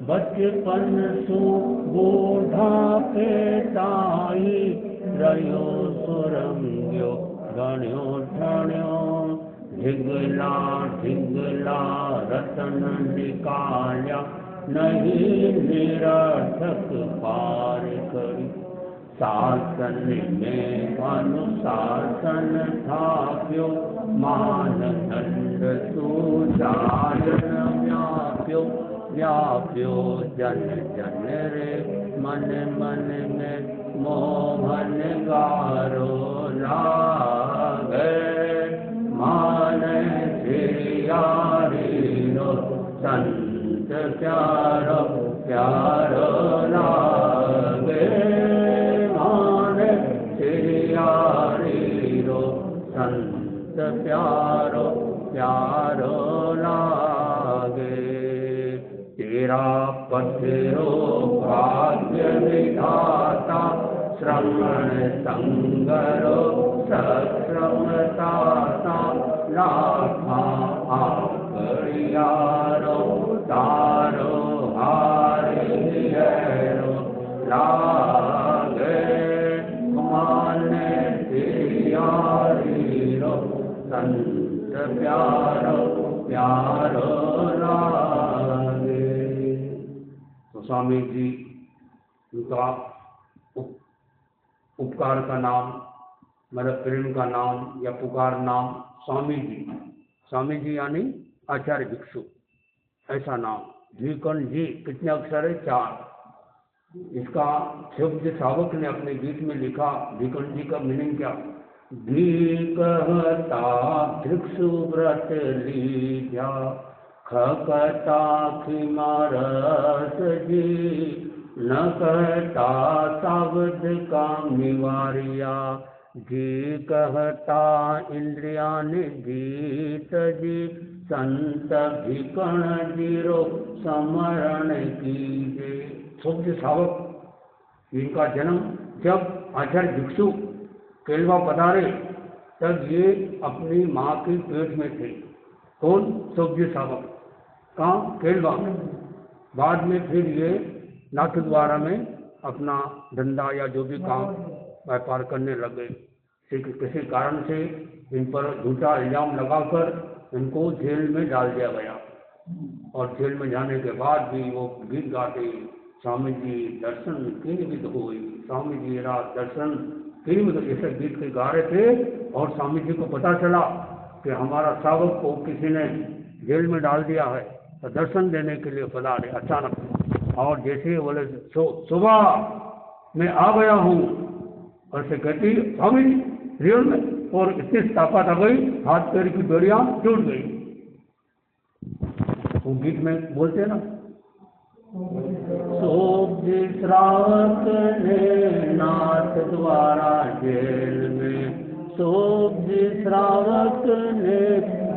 बचपन सु बूढ़ापे ताई रयो सुरंग्यो गण्यो ठण्यो ढिगला ढिगला रतन निकाल्या नहीं निरर्थक पार करी शासन में अनुशासन थाप्यो मानदंड सुजालन व्याप्यो व्याप्यो जन जन रे मन मन में मोहन गारो लागे मान श्रियारीरो संत प्यारो प्यारो लागे मान श्रियारीरो संत प्यारो प्यारो लागे तेरा पथरो भाग्य विधाता श्रवण संगरो सश्रमताता लाखा आकड़ियारो तारो हारियरो लागे माने तियारीरो संत प्यारो प्यारो लागे। तो स्वामी जी उनका उपकार का नाम, मतलब प्रेम का नाम या पुकार नाम स्वामी जी। स्वामी जी यानी आचार्य भिक्षु, ऐसा नाम। द्विकर्ण जी कितने अक्षर है? 4। इसका शिवजी सावक ने अपने गीत में लिखा। द्विकर्ण जी का मीनिंग क्या? द्विकहता भिक्षु व्रत लीजा खकता खिमारस जी न कहता शब्द का निवारिया जी कहता इंद्रिया ने गीत जी संत भिकण जीरो समरण कीजे। शुद्ध सावक इनका जन्म जब आचार्य भिक्षु केलवा पधारे तब ये अपनी माँ के पेट में थे। कौन? शुद्ध सावक। कहाँ? केलवा में। बाद में फिर ये नाथद्वारा में अपना धंधा या जो भी काम व्यापार करने लग गए। किसी कारण से इन पर झूठा इल्जाम लगाकर इनको जेल में डाल दिया गया। और जेल में जाने के बाद भी वो गीत गाते, स्वामी जी दर्शन किन हुई, स्वामी जी रात दर्शन किन, ऐसे गीत के गा रहे थे। और स्वामी जी को पता चला कि हमारा सावक को किसी ने जेल में डाल दिया है, तो दर्शन देने के लिए पधारे अचानक। और जैसे बोले सुबह मैं आ गया हूँ, और से कहती स्वामी रियल में, और इतनी ताकत आ गई, हाथ पैर की बेड़ियां टूट गई। वो गीत में बोलते ना, सोब्जी श्रावक ने नाथ द्वारा जेल में, सोब्जी श्रावक ने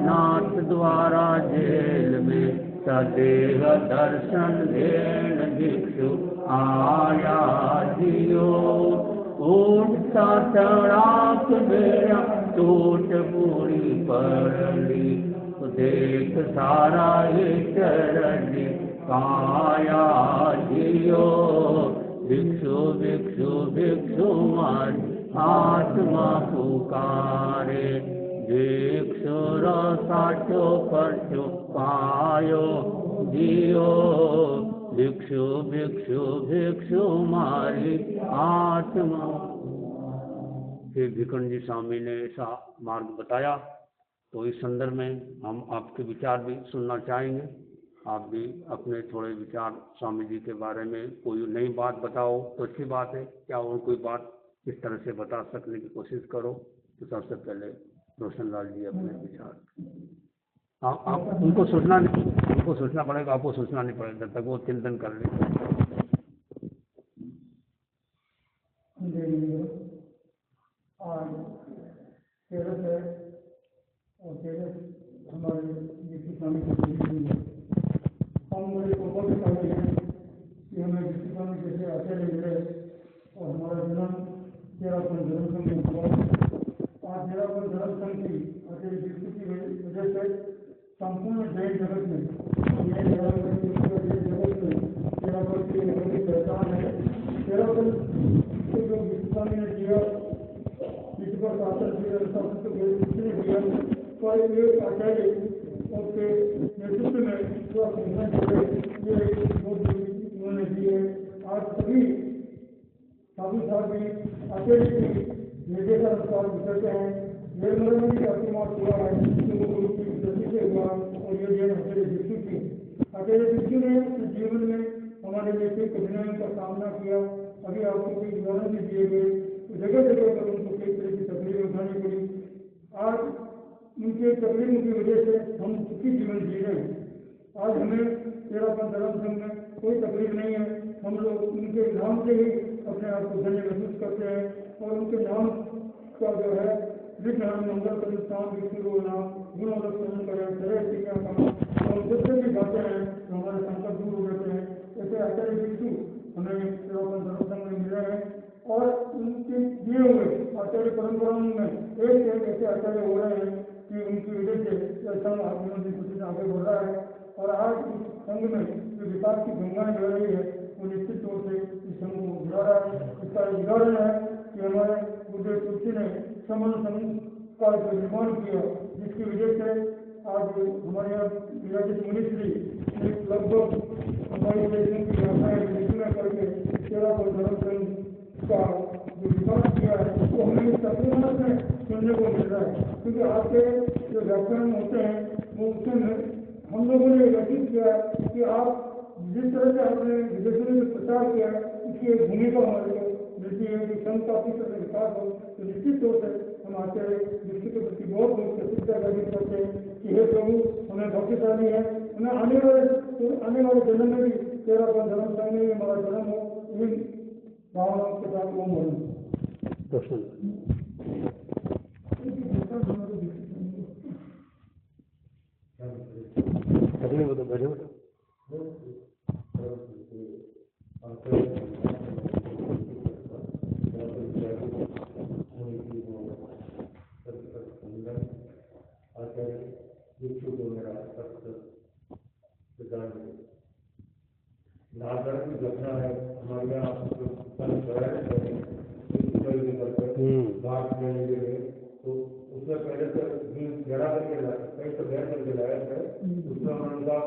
नाथ द्वारा जेल में सदेव दर्शन देन भिक्षु आया जियो। उठता चढ़ाक बेड़ा टूट पूरी पड़ली, देख सारा ये चरणी काया जियो। भिक्षु भिक्षु भिक्षु मान आत्मा पुकारे, भिक्षु रो साचो परचो पायो जियो। भिक्षु भिक्षु भिक्षु मारी आत्मा। फिर भिकर्ण जी स्वामी ने ऐसा मार्ग बताया। तो इस संदर्भ में हम आपके विचार भी सुनना चाहेंगे। आप भी अपने थोड़े विचार स्वामी जी के बारे में कोई नई बात बताओ तो अच्छी बात है, क्या और कोई बात इस तरह से बता सकने की कोशिश करो। तो सबसे पहले रोशनलाल जी अपने विचार। आप उनको सोचना पड़ेगा, आपको सोचना नहीं पड़ेगा, जब तक वो चिंतन कर ले। हमारे स्वामी हम बड़े सौभाग्य पाते हैं कि हमें जिस स्वामी जैसे आचार्य मिले और हमारा जन्म तेरापन धर्म संघ में हुआ। आज तेरापन धर्म संघ की आचार्य भिक्षु की वजह से संपूर्ण जैन जगत में और शासन के अनुशासित किया और एक आचार्य उसके नेतृत्व में जो ये उन्होंने दी है। आज सभी साधु साहब भी आचार्य की निर्देश अनुसार विचरते हैं। निर्मल में भी अतिमास हुआ है जो गुरु की गति से हुआ और ये जैन आचार्य भिक्षु थी। आचार्य भिक्षु ने जीवन में हमारे लिए कई कठिनाइयों का सामना किया। अभी आपको कोई उदाहरण भी दिए गए, जगह जगह पर उनको कई तरह की तकलीफें उठानी पड़ी। आज उनके तकलीफों की वजह से हम सुखी जीवन जी रहे हैं। आज हमें तेरापन धर्म संघ में कोई तकलीफ नहीं है। हम लोग उनके नाम से ही अपने आप को धन्य महसूस करते हैं और उनके नाम का जो है विघ्न मंगल प्रतिष्ठान विष्णु नाम गुणोदक समन करें तरह सीखा काम और जितने भी गाते हैं तो हमारे संकट दूर हो जाते हैं। ऐसे आचार्य विष्णु हमें तेरापन धर्म संघ में मिले हैं और उनके दिए हुए आचार्य परंपराओं में एक ऐसे आचार्य हो रहे हैं कि उनकी वजह से संघ आगे बढ़ रहा है। और आज इस संघ में जो विकास की गंगाएं बह रही है वो निश्चित तौर से इस संघ को उभरा रहा है। इसका उदाहरण है कि हमारे गुरुदेव तुलसी ने समन संघ का जो निर्माण किया, जिसकी वजह से आज हमारे यहाँ विराजित मुनिश्री ने लगभग हमारे देशों की भाषाएं विनिमय करके तेरापन धर्म संघ का जो विकास किया है वो हमें इस तकरीबन में सुनने को मिल रहा है। क्योंकि आपके जो व्याकरण होते हैं वो उसमें हम लोगों ने व्यतीत किया है कि आप जिस तरह से आपने विदेशों में प्रचार किया है उसकी एक भूमिका हमारे को मिलती है कि संघ का किस तरह विकास हो। तो निश्चित तौर से हम आचार्य विश्व के प्रति बहुत बहुत प्रसिद्ध व्यक्त करते हैं कि हे प्रभु हमें भक्तिशाली है, हमें आने वाले जन्म में भी तेरापन धर्म संघ में हमारा जन्म हो। इन भावनाओं के साथ ओम बोलूँ अगले वो तो बैठे हो आचार्य विष्णु को मेरा नागर की घटना है हमारे यहाँ बात लेने के लिए। तो उसमें पहले तो जरा करके लाया, कहीं तो बैठ करके लाया था। उसमें उन्होंने कहा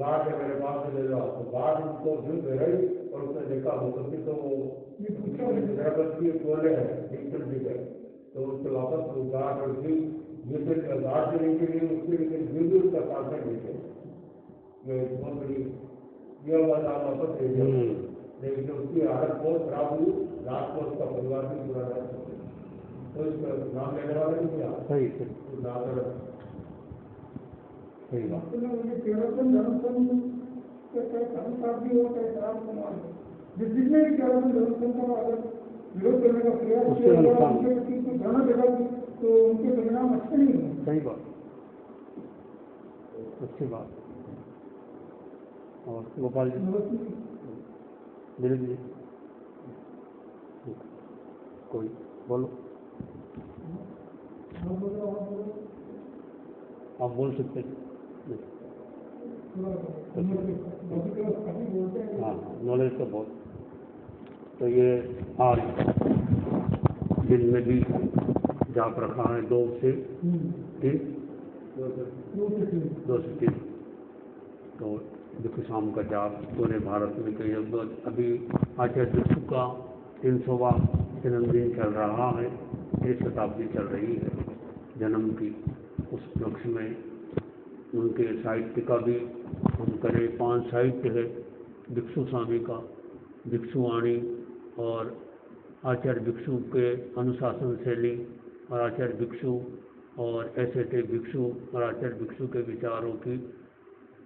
गार्ड है मेरे पास से ले लो। तो गार्ड उनको भीड़ गई और उसने देखा वो कभी तो जराबत की बोले हैं बिल्कुल भी है। तो उससे वापस वो गार्ड और भी जिससे गार्ड देने के लिए उसके लिए भी उसका शासन देते बहुत बड़ी यह वाला वापस दे दिया। लेकिन उसकी हालत बहुत खराब हुई, रात को उसका परिवार भी पूरा रहा। तो इसका नाम लेने वाला नहीं किया सही सही बात। तेरापन धर्म संघ भी हो चाहे राम कुमार जिसने भी तेरापन धर्म संघ का अगर विरोध करने का प्रयास किया जाना देगा तो उनके परिणाम अच्छे नहीं होंगे। सही बात, अच्छी बात। और गोपाल जी दिलीप जी कोई बोलो, आप बोल सकते हैं। हाँ नॉलेज तो बहुत। तो ये आज दिन में भी जाप रखा है 2 से 3 तो देखो शाम का जाप पूरे भारत में कई अभी आचार्य विष्णु का 300वां जन्मदिन चल रहा है, 1 शताब्दी चल रही है जन्म की। उस पक्ष में उनके साहित्य का भी हम करें। 5 साहित्य है भिक्षु स्वामी का, भिक्षुवाणी और आचार्य भिक्षु के अनुशासन शैली और आचार्य भिक्षु और ऐसे थे भिक्षु और आचार्य भिक्षु के विचारों की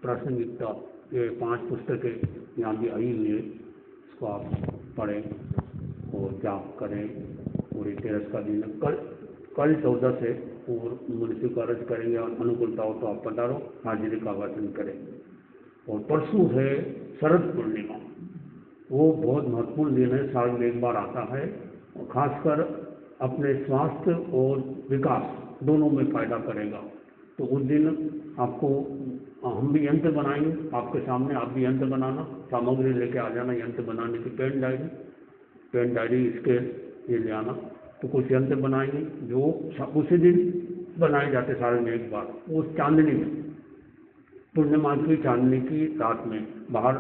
प्रासंगिकता। ये 5 पुस्तकें यहाँ भी आई हुई है, इसको आप पढ़ें और जाप करें। पूरी 13 का दिन कल 14 से मुनिषि को अर्ज करेंगे और अनुकूलता हो तो आप पधारो, हाजिरी का वाचन करें। और परसों है शरद पूर्णिमा, वो बहुत महत्वपूर्ण दिन है, साल में एक बार आता है और खासकर अपने स्वास्थ्य और विकास दोनों में फायदा करेगा। तो उस दिन आपको हम भी यंत्र बनाएंगे आपके सामने, आप भी यंत्र बनाना, सामग्री लेके आ जाना यंत्र बनाने की, पेन डायरी स्केल ये ले आना तो कुछ यंत्र बनाएंगे जो उसी दिन बनाए जाते साल में एक बार, वो चांदनी में, पूर्णिमा की चांदनी की रात में, बाहर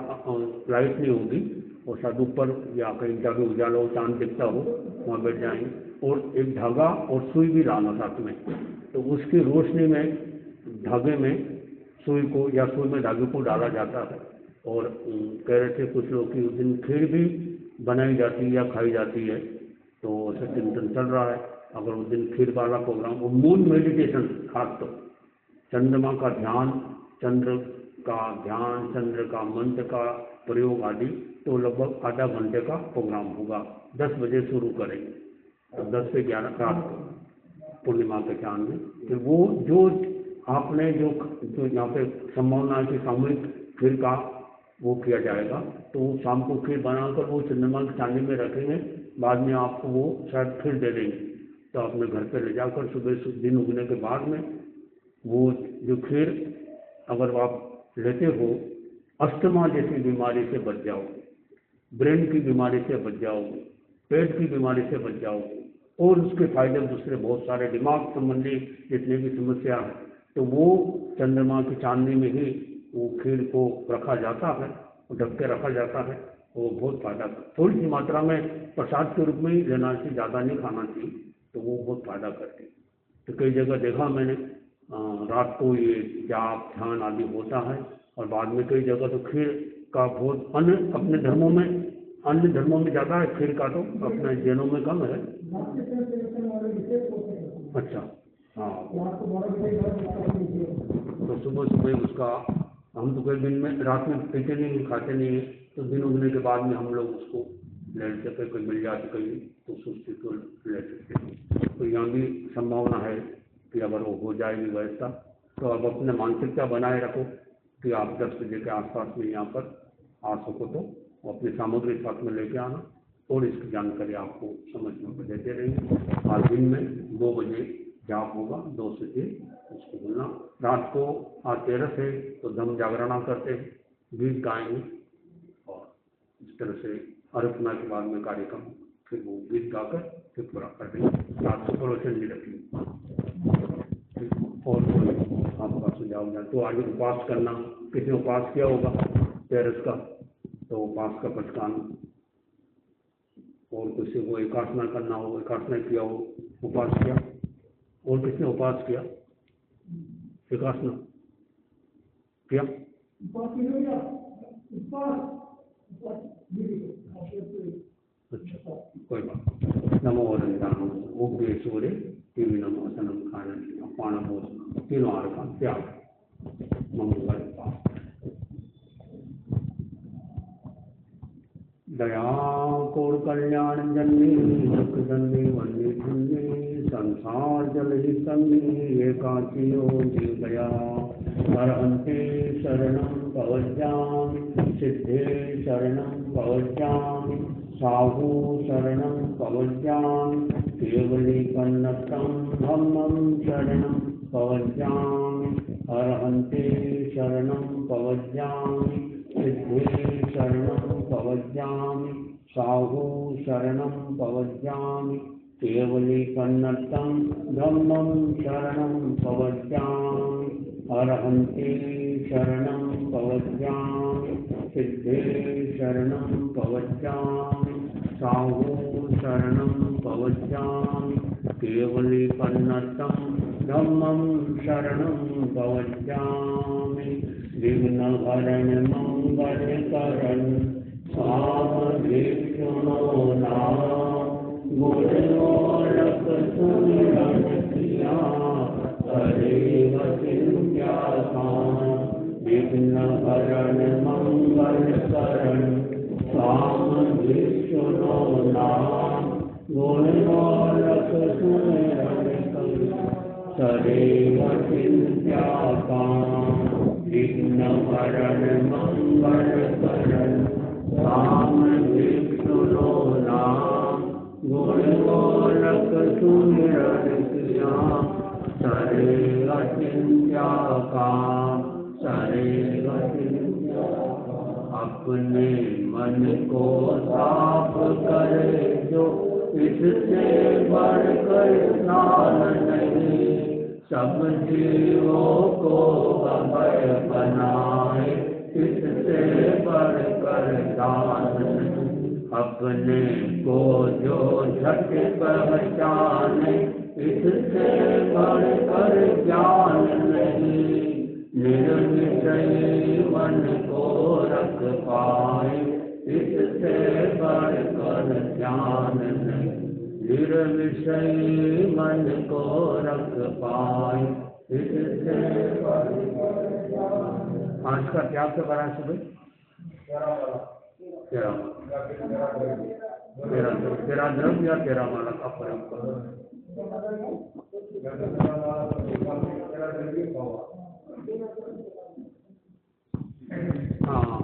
लाइट नहीं होगी और शायद ऊपर या कहीं जाके उजाला हो, चांद दिखता हो, वहाँ बैठ जाएंगे और एक धागा और सुई भी लाना साथ में। तो उसकी रोशनी में धागे में सुई को या सुई में धागे को डाला जाता है। और कह रहे थे कुछ लोग कि उस दिन खीर भी बनाई जाती है या खाई जाती है, तो ऐसा चिंतन चल रहा है। अगर उस दिन खीर वाला प्रोग्राम, वो मून मेडिटेशन, खास तो चंद्रमा का ध्यान, चंद्र का ध्यान, चंद्र का मंत्र का प्रयोग आदि, तो लगभग आधा घंटे का प्रोग्राम होगा। 10 बजे शुरू करेंगे, तो 10 से 11 रात को पूर्णिमा के चांद में। फिर वो जो आपने जो यहाँ पे संभावना है कि सामूहिक खीर का वो किया जाएगा, तो शाम को खीर बनाकर वो चंद्रमा की चांदी में रखेंगे, बाद में आपको वो शायद खीर दे देंगे। तो अपने घर पे ले जाकर सुबह दिन उगने के बाद में वो जो खीर अगर आप लेते हो, अस्थमा जैसी बीमारी से बच जाओगे, ब्रेन की बीमारी से बच जाओगे, पेट की बीमारी से बच जाओगे, और उसके फायदे दूसरे बहुत सारे दिमाग संबंधी जितने भी समस्या है, तो वो चंद्रमा की चांदनी में ही वो खीर को रखा जाता है, ढक के रखा जाता है। वो बहुत फायदा, थोड़ी सी मात्रा में प्रसाद के रूप में ही लेना चाहिए, ज़्यादा नहीं खाना चाहिए, तो वो बहुत फायदा करते हैं। तो कई जगह देखा मैंने, रात को ये जाप ध्यान आदि होता है, और बाद में कई जगह तो खीर का बहुत, अन्य अपने धर्मों में, अन्य धर्मों में ज़्यादा है खीर का, तो अपने जैनों में कम है। अच्छा, हाँ, तो सुबह सुबह उसका हम तो कई दिन में रात में पीते नहीं, खाते नहीं है, तो दिन उगने के बाद में हम लोग उसको ले सकते, कोई मिल जाती कहीं तो सुस्ती को ले सकते हैं। तो यहाँ भी संभावना है कि अगर वो हो जाएगी व्यवस्था, तो अब अपने मानसिकता बनाए रखो कि आप 10 बजे के आसपास में यहाँ पर आ सको, तो अपनी सामग्री साथ में लेके आना, और इसकी जानकारी आपको समझ में देते रहेंगे। आज दिन में 2 बजे जाप होगा, 2 से 3 उसको बोलना। रात को आज 13 है तो धम जागरणा करते हैं, गीत गाएंगे, और इस तरह से अर्चना के बाद में कार्यक्रम, फिर वो गीत गाकर फिर पूरा कर देंगे। रात को प्रवचन भी रखेंगे। और कोई आपका सुझाव जाए तो आगे उपास करना, किसी ने उपास किया होगा 13 का, तो उपास का पचकान, और किसी को एकासना करना हो, एकासना किया हो, उपास किया, और किसने उपास किया, एकासना किया, अच्छा, कोई बात। नमो वरदान उग्रे सूर्य टीवी नमो सनम खान अपान भोज तीनों आरका त्याग मंगल पाठ। दया कोर कल्याण जन्नी दुख जन्नी वन्नी धन्नी संसार जल ही तन्नी एकाचियो जीव दया अरहंते शरणं पवज्जामि सिद्धे शरणं पवज्जामि साहू शरणं पवज्जामि केवली कन्नतं धम्मं शरणं पवज्जामि अरहंते शरणं पवज्जामि सिद्धे शरणं पवज्जामि साहू शरणं पवज्जामि केवली कन्नतं धम्मं शरणं पवज्जामि अरहंते शरणं पवज्जामि सिद्धे शरणं पवज्जामि साहू शरणं पवज्जामि केवली कन्नतं धम्मं शरणं पवज्जामि विघ्नहरण मंगलकरण सामवेक्षणो नाम गुणोरक सुमिरन किया हरेव चिंत्यासाम विघ्नहरण मंगलकरण सामवेक्षणो नाम गुणोरक सुमिरन किया हरेव चिंत्यासाम विघ्नहरण मंगलकरण राम विष्णु नाम गुणगोलक सुमिरन किया सरेव चिंत्या काम सरेव चिंत्या। अपने मन को साफ करे जो इससे बढ़कर स्नान नहीं, सब जीवों को अभय बनाए, इससे बढ़कर दान नहीं। अपने को जो झट पहचाने, इससे बढ़कर ज्ञान नहीं। निर्विषयी मन को रख पाए, इससे बढ़कर ध्यान नहीं। निर्विषयी मन को रख पाए, इससे बढ़कर ध्यान नहीं। आज का क्या से बड़ा सुबह तेरा द्रव्य या तेरा माला का प्रयोग करो। हाँ